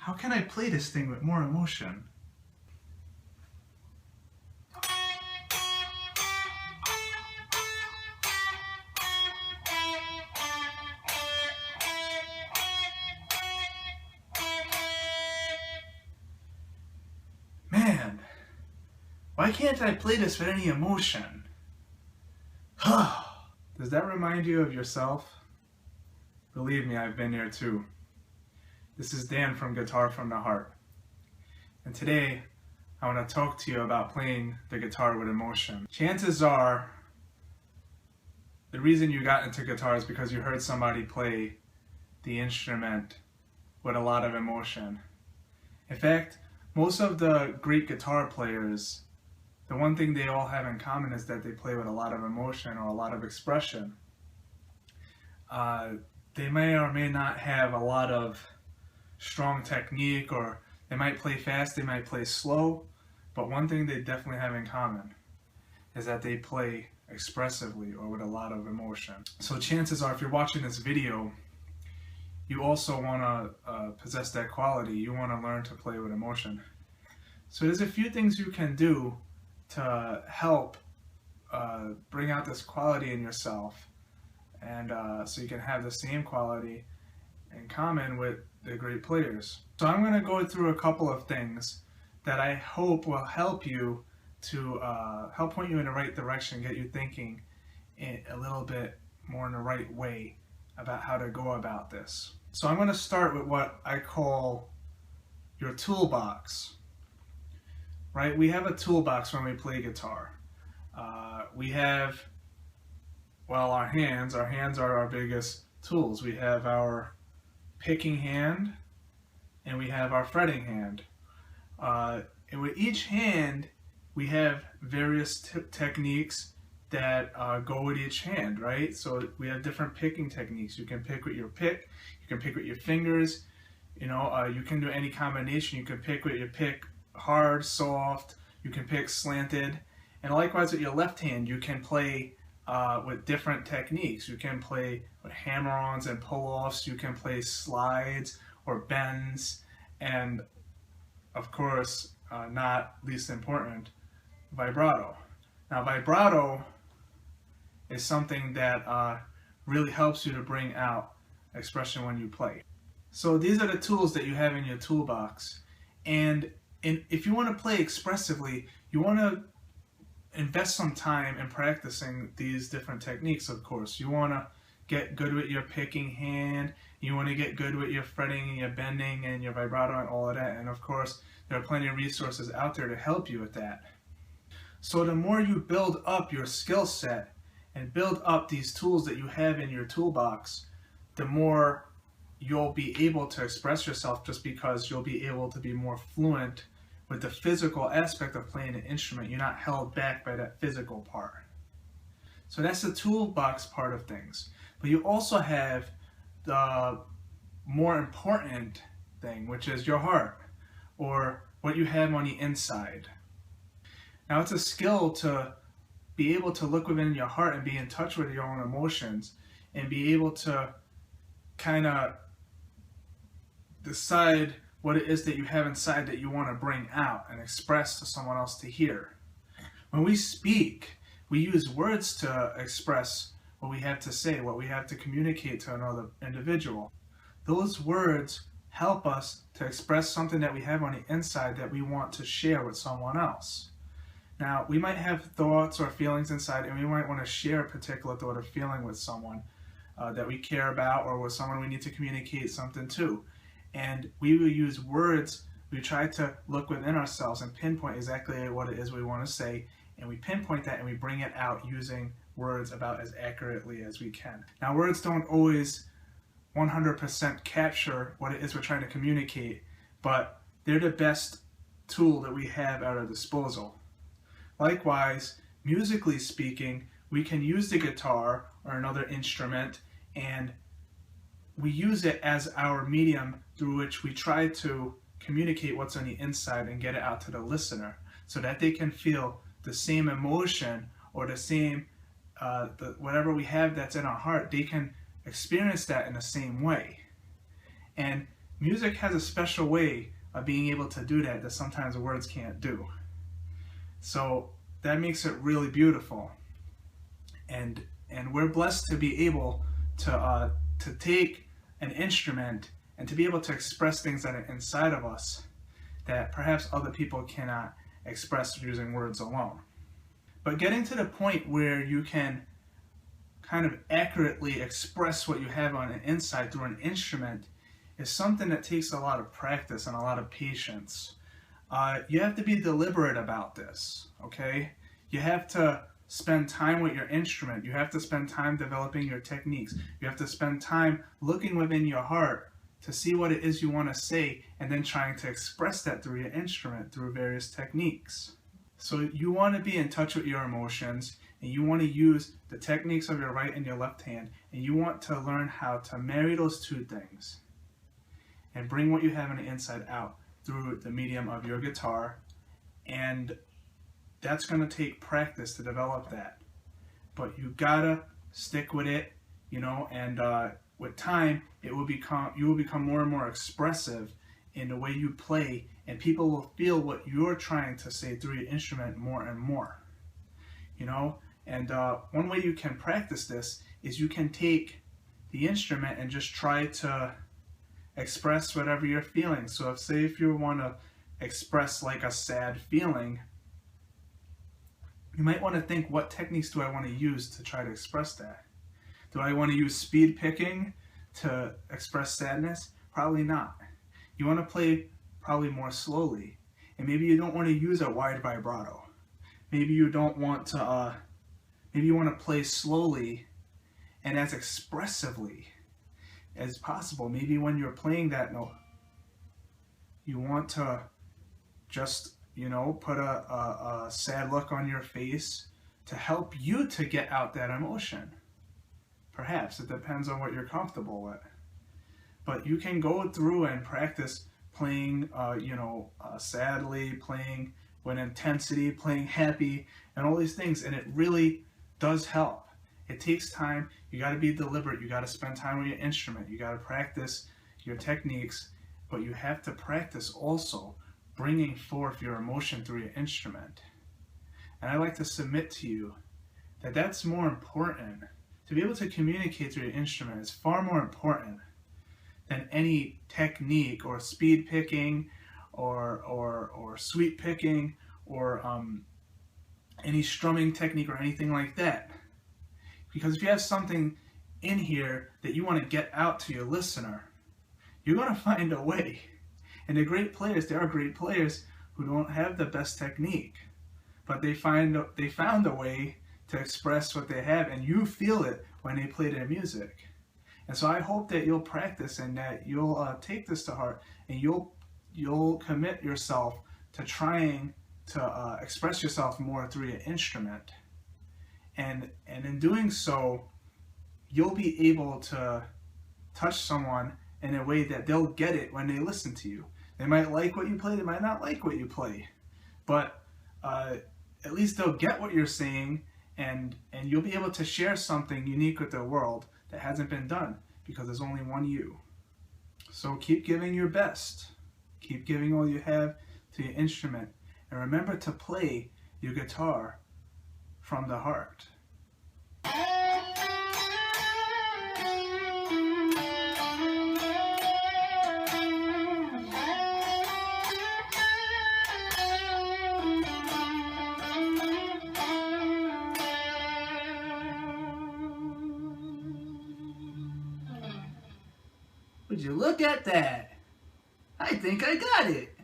How can I play this thing with more emotion? Man, why can't I play this with any emotion? Does that remind you of yourself? Believe me, I've been there too. This is Dan from Guitar from the Heart. And today, I want to talk to you about playing the guitar with emotion. Chances are, the reason you got into guitar is because you heard somebody play the instrument with a lot of emotion. In fact, most of the great guitar players, the one thing they all have in common is that they play with a lot of emotion or a lot of expression. They may or may not have a lot of strong technique, or they might play fast, they might play slow, but one thing they definitely have in common is that they play expressively or with a lot of emotion. So chances are, if you're watching this video, you also want to possess that quality. You want to learn to play with emotion. So there's a few things you can do to help bring out this quality in yourself, and so you can have the same quality in common with the great players. So I'm going to go through a couple of things that I hope will help you to help point you in the right direction, get you thinking a little bit more in the right way about how to go about this. So I'm going to start with what I call your toolbox. Right? We have a toolbox when we play guitar. We have, well, our hands. Our hands are our biggest tools. We have our picking hand and we have our fretting hand. And with each hand, we have various techniques that go with each hand, right? So we have different picking techniques. You can pick with your pick, you can pick with your fingers, you know, you can do any combination. You can pick with your pick hard, soft, you can pick slanted, and likewise with your left hand, you can play with different techniques. You can play with hammer-ons and pull-offs, you can play slides or bends, and of course, not least important, vibrato. Now vibrato is something that really helps you to bring out expression when you play. So these are the tools that you have in your toolbox, and if you want to play expressively, you want to invest some time in practicing these different techniques, of course. You want to get good with your picking hand, you want to get good with your fretting and your bending and your vibrato and all of that, and of course there are plenty of resources out there to help you with that. So the more you build up your skill set and build up these tools that you have in your toolbox, the more you'll be able to express yourself, just because you'll be able to be more fluent with the physical aspect of playing an instrument. You're not held back by that physical part. So that's the toolbox part of things. But you also have the more important thing, which is your heart, or what you have on the inside. Now it's a skill to be able to look within your heart and be in touch with your own emotions and be able to kind of decide what it is that you have inside that you want to bring out and express to someone else to hear. When we speak, we use words to express what we have to say, what we have to communicate to another individual. Those words help us to express something that we have on the inside that we want to share with someone else. Now, we might have thoughts or feelings inside, and we might want to share a particular thought or feeling with someone that we care about, or with someone we need to communicate something to. And we will use words. We try to look within ourselves and pinpoint exactly what it is we want to say, and we pinpoint that and we bring it out using words about as accurately as we can. Now, words don't always 100% capture what it is we're trying to communicate, but they're the best tool that we have at our disposal. Likewise, musically speaking, we can use the guitar or another instrument, and we use it as our medium through which we try to communicate what's on the inside and get it out to the listener so that they can feel the same emotion or the same, whatever we have that's in our heart, they can experience that in the same way. And music has a special way of being able to do that sometimes words can't do. So that makes it really beautiful. And we're blessed to be able to take an instrument and to be able to express things that are inside of us that perhaps other people cannot express using words alone. But getting to the point where you can kind of accurately express what you have on the inside through an instrument is something that takes a lot of practice and a lot of patience. You have to be deliberate about this, okay? You have to spend time with your instrument. You have to spend time developing your techniques. You have to spend time looking within your heart to see what it is you want to say, and then trying to express that through your instrument through various techniques. So you want to be in touch with your emotions, and you want to use the techniques of your right and your left hand, and you want to learn how to marry those two things and bring what you have on the inside out through the medium of your guitar. And that's going to take practice to develop that, but you gotta stick with it, you know, and with time you will become more and more expressive in the way you play, and people will feel what you're trying to say through your instrument more and more, you know. And one way you can practice this is you can take the instrument and just try to express whatever you're feeling. So if you want to express like a sad feeling, you might want to think, what techniques do I want to use to try to express that? Do I want to use speed picking to express sadness? Probably not. You want to play probably more slowly, and maybe you don't want to use a wide vibrato. Maybe you don't want to. Maybe you want to play slowly and as expressively as possible. Maybe when you're playing that note, you want to just, you know, put a sad look on your face to help you to get out that emotion. Perhaps it depends on what you're comfortable with. But you can go through and practice playing, sadly, playing with intensity, playing happy, and all these things, and it really does help. It takes time. You got to be deliberate. You got to spend time with your instrument. You got to practice your techniques, but you have to practice also bringing forth your emotion through your instrument. And I like to submit to you that that's more important. To be able to communicate through your instrument is far more important than any technique or speed picking or sweep picking or any strumming technique or anything like that. Because if you have something in here that you want to get out to your listener, you're going to find a way. And the great players, there are great players who don't have the best technique, but they found a way to express what they have, and you feel it when they play their music. And so I hope that you'll practice and that you'll take this to heart, and you'll commit yourself to trying to express yourself more through your instrument. And in doing so, you'll be able to touch someone in a way that they'll get it when they listen to you. They might like what you play, they might not like what you play, but at least they'll get what you're saying, and you'll be able to share something unique with the world that hasn't been done, because there's only one you. So keep giving your best. Keep giving all you have to your instrument, and remember to play your guitar from the heart. Would you look at that? I think I got it.